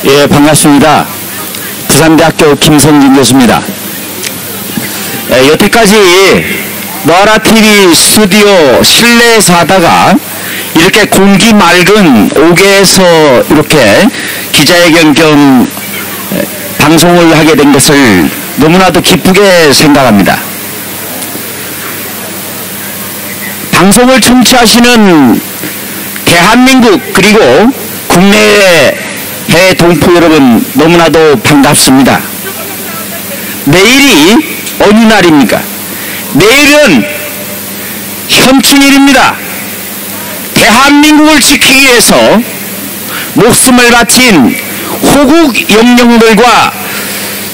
예, 반갑습니다. 부산대학교 김성진 교수입니다. 여태까지 너라TV 스튜디오 실내에서 하다가 이렇게 공기 맑은 옥외에서 이렇게 기자회견 겸 방송을 하게 된 것을 너무나도 기쁘게 생각합니다. 방송을 청취하시는 대한민국 그리고 국내의 해외 동포 여러분 너무나도 반갑습니다. 내일이 어느 날입니까? 내일은 현충일입니다. 대한민국을 지키기 위해서 목숨을 바친 호국 영령들과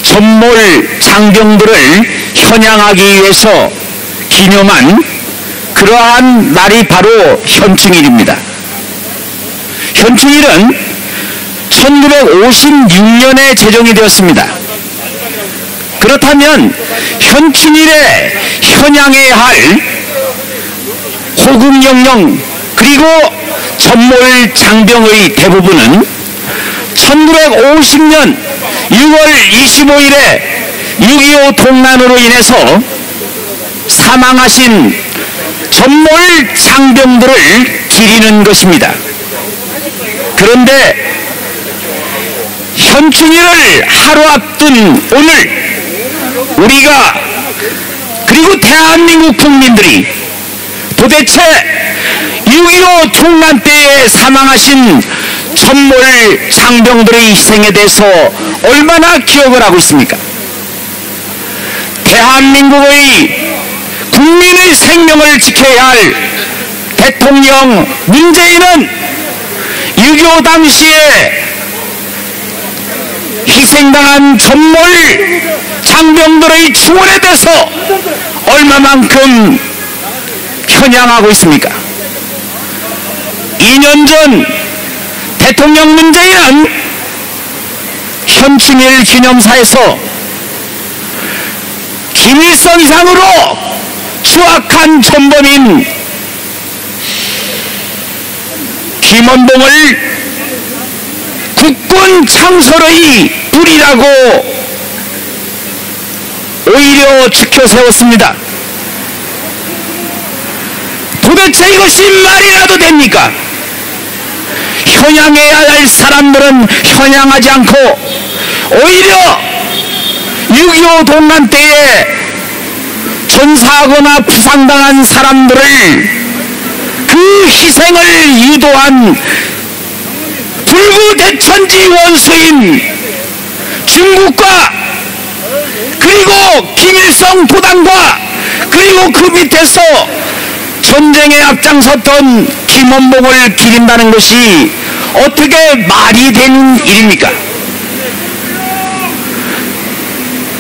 전몰 장병들을 현양하기 위해서 기념한 그러한 날이 바로 현충일입니다. 현충일은 1956년에 제정이 되었습니다. 그렇다면 현충일에 현양해야 할 호국영령 그리고 전몰 장병의 대부분은 1950년 6월 25일에 6.25 동란으로 인해서 사망하신 전몰 장병들을 기리는 것입니다. 그런데 현충일을 하루 앞둔 오늘 우리가 그리고 대한민국 국민들이 도대체 6.25 동란 때에 사망하신 전몰 장병들의 희생에 대해서 얼마나 기억을 하고 있습니까? 대한민국의 국민의 생명을 지켜야 할 대통령 문재인은 6.25 당시에 희생당한 전몰 장병들의 추모에 대해서 얼마만큼 현양하고 있습니까? 2년 전 대통령 문재인은 현충일 기념사에서 김일성 이상으로 추악한 전범인 김원봉을 국군 창설의 불이라고 오히려 지켜세웠습니다. 도대체 이것이 말이라도 됩니까? 현양해야 할 사람들은 현양하지 않고 오히려 6.25 동란 때에 전사하거나 부상당한 사람들을 그 희생을 유도한 불구대천지 원수인 중국과 그리고 김일성 도당과 그리고 그 밑에서 전쟁에 앞장섰던 김원봉을 기린다는 것이 어떻게 말이 되는 일입니까?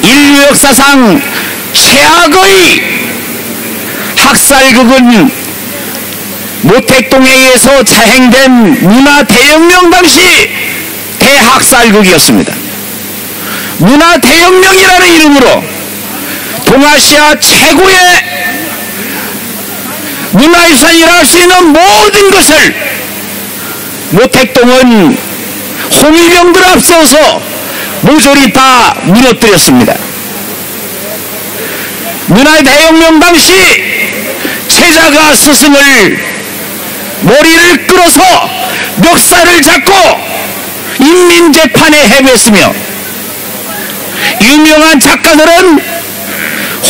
인류 역사상 최악의 학살극은 모택동에 의해서 자행된 문화대혁명 당시 대학살극이었습니다. 문화대혁명이라는 이름으로 동아시아 최고의 문화유산이라 할 수 있는 모든 것을 모택동은 홍위병들을 앞세워서 모조리 다 무너뜨렸습니다. 문화대혁명 당시 제자가 스승을 머리를 끌어서 멱살을 잡고 인민재판에 해부했으며 유명한 작가들은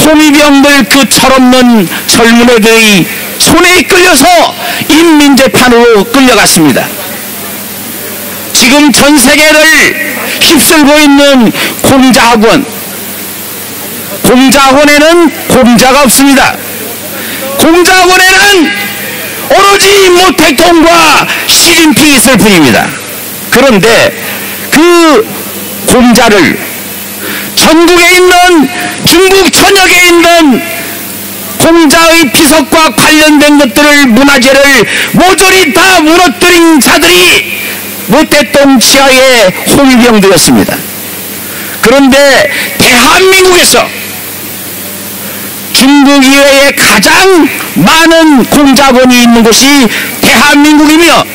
홍위병들 그 철없는 젊은 애들의 손에 이끌려서 인민재판으로 끌려갔습니다. 지금 전 세계를 휩쓸고 있는 공자학원, 공자학원에는 공자가 없습니다. 공자학원에는 오로지 모택동과 시진핑이 있을 뿐입니다. 그런데 그 공자를 전국에 있는 중국 전역에 있는 공자의 비석과 관련된 것들을 문화재를 모조리 다 무너뜨린 자들이 모택동 지하의 홍위병들이었습니다. 그런데 대한민국에서 중국 이외에 가장 많은 공자원이 있는 곳이 대한민국이며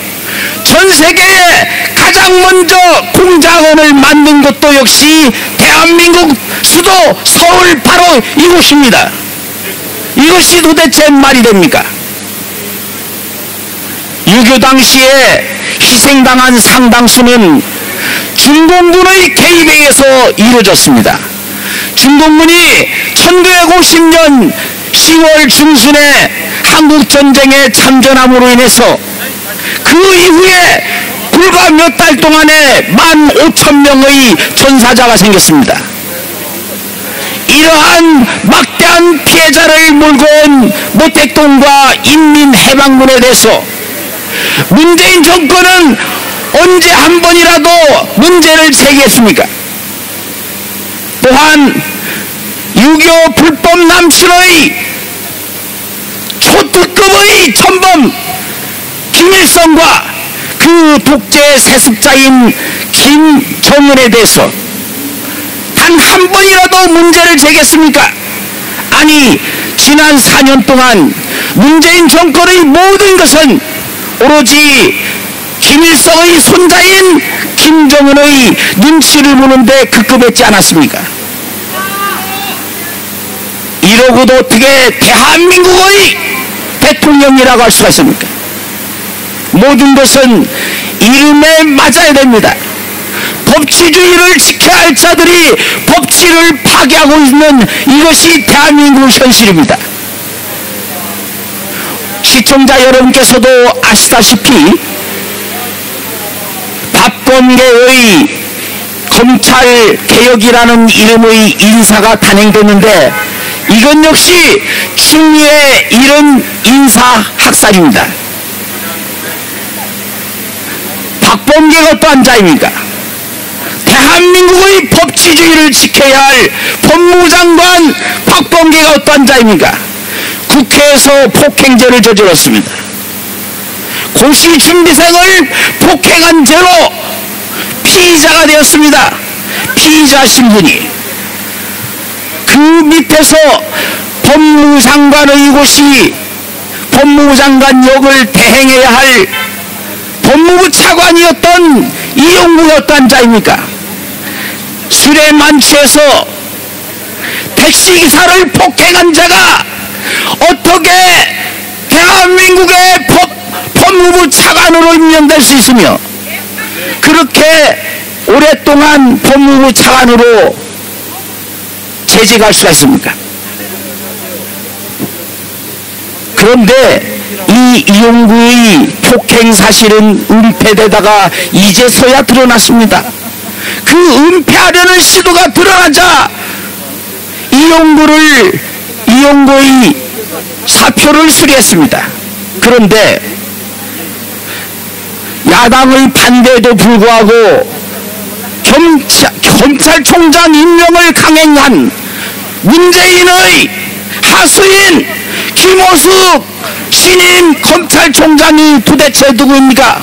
전 세계에 가장 먼저 공작원을 만든 것도 역시 대한민국 수도 서울 바로 이곳입니다. 이것이 도대체 말이 됩니까? 6.25 당시에 희생당한 상당수는 중공군의 개입에 의해서 이루어졌습니다. 중공군이 1950년 10월 중순에 한국전쟁에 참전함으로 인해서 그 이후에 불과 몇 달 동안에 15,000명의 전사자가 생겼습니다. 이러한 막대한 피해자를 몰고 온 모택동과 인민해방군에 대해서 문재인 정권은 언제 한 번이라도 문제를 제기했습니까? 또한 6.25 불법 남신의 초특급의 천범 김일성과 그 독재 세습자인 김정은에 대해서 단 한 번이라도 문제를 제기했습니까? 아니, 지난 4년 동안 문재인 정권의 모든 것은 오로지 김일성의 손자인 김정은의 눈치를 보는데 급급했지 않았습니까? 이러고도 어떻게 대한민국의 대통령이라고 할 수가 있습니까? 모든 것은 이름에 맞아야 됩니다. 법치주의를 지켜야 할 자들이 법치를 파괴하고 있는 이것이 대한민국 현실입니다. 시청자 여러분께서도 아시다시피 박범계의 검찰개혁이라는 이름의 인사가 단행됐는데 이건 역시 충의에 이른 인사학살입니다. 박범계가 어떠한 자입니까? 대한민국의 법치주의를 지켜야 할 법무장관 박범계가 어떠한 자입니까? 국회에서 폭행죄를 저질렀습니다. 고시준비생을 폭행한 죄로 피의자가 되었습니다. 피의자 신분이. 그 밑에서 법무장관의 곳이 법무장관 역을 대행해야 할 법무부 차관이었던 이용구가 어떠한 자입니까? 술에 만취해서 택시기사를 폭행한 자가 어떻게 대한민국의 법무부 차관으로 임명될 수 있으며 그렇게 오랫동안 법무부 차관으로 재직할 수가 있습니까? 그런데 이 이용구의 폭행 사실은 은폐되다가 이제서야 드러났습니다. 그 은폐하려는 시도가 드러나자 이용구의 사표를 수리했습니다. 그런데 야당의 반대에도 불구하고 검찰총장 임명을 강행한 문재인의 하수인 김오숙 신임 검찰총장이 도대체 누구입니까?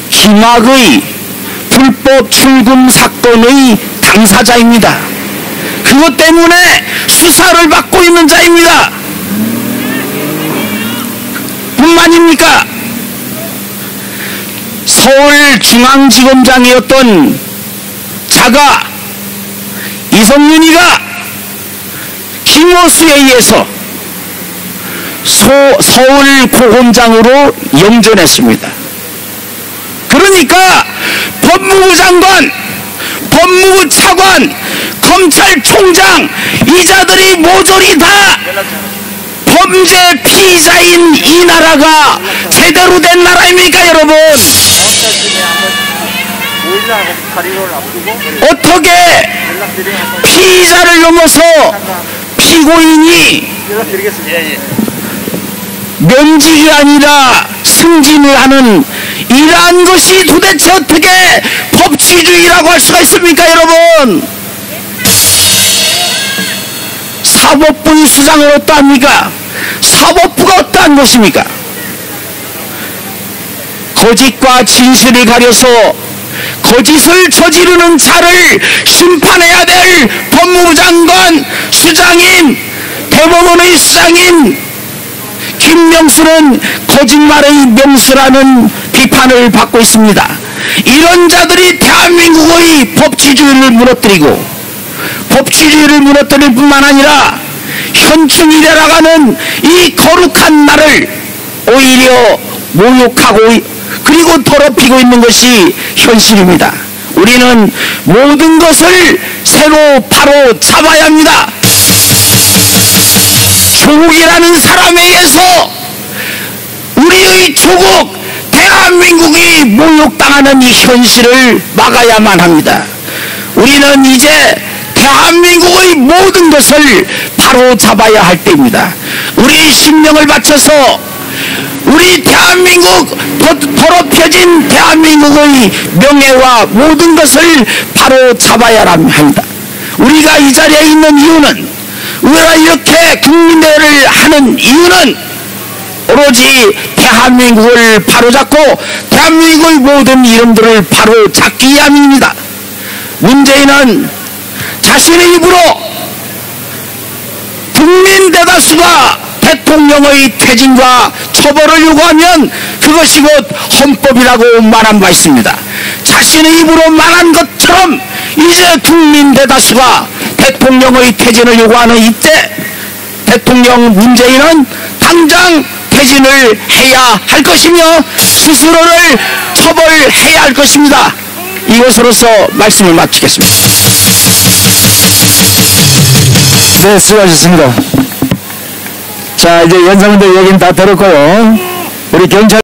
김학의 불법 출금 사건의 당사자입니다. 그것 때문에 수사를 받고 있는 자입니다. 뿐만입니까? 서울중앙지검장이었던 자가 이성윤이가 김호수에 의해서 서울고검장으로 영전했습니다. 그러니까 법무부 장관, 법무부 차관, 검찰총장 이 자들이 모조리 다 범죄 피의자인 이 나라가 제대로 된 나라입니까, 여러분? 어떻게 피의자를 넘어서 피고인이 면직이 아니라 승진을 하는 이러한 것이 도대체 어떻게 법치주의라고 할 수가 있습니까, 여러분? 사법부의 수장은 어떠합니까? 사법부가 어떠한 것입니까? 거짓과 진실을 가려서 거짓을 저지르는 자를 심판해야 될 법무부 장관 수장인 대법원의 수장인 김명수는 거짓말의 명수라는 비판을 받고 있습니다. 이런 자들이 대한민국의 법치주의를 무너뜨리고 법치주의를 무너뜨릴 뿐만 아니라 현충일이라고 하는 이 거룩한 날을 오히려 모욕하고 그리고 더럽히고 있는 것이 현실입니다. 우리는 모든 것을 새로 바로 잡아야 합니다. 조국이라는 사람에 의해서 우리의 조국 대한민국이 모욕당하는 이 현실을 막아야만 합니다. 우리는 이제 대한민국의 모든 것을 바로 잡아야 할 때입니다. 우리 신명을 바쳐서 우리 대한민국 더럽혀진 대한민국의 명예와 모든 것을 바로 잡아야 합니다. 우리가 이 자리에 있는 이유는, 우리가 이렇게 국민대회를 하는 이유는 오로지 대한민국을 바로잡고 대한민국의 모든 이름들을 바로잡기 위함입니다. 문재인은 자신의 입으로 국민 대다수가 대통령의 퇴진과 처벌을 요구하면 그것이 곧 헌법이라고 말한 바 있습니다. 자신의 입으로 말한 것처럼 이제 국민 대다수가 대통령의 퇴진을 요구하는 이때 대통령 문재인은 당장 퇴진을 해야 할 것이며 스스로를 처벌해야 할 것입니다. 이것으로서 말씀을 마치겠습니다. 네, 수고하셨습니다. 자, 이제 연상들 얘기는 다 들었고요. 우리 경찰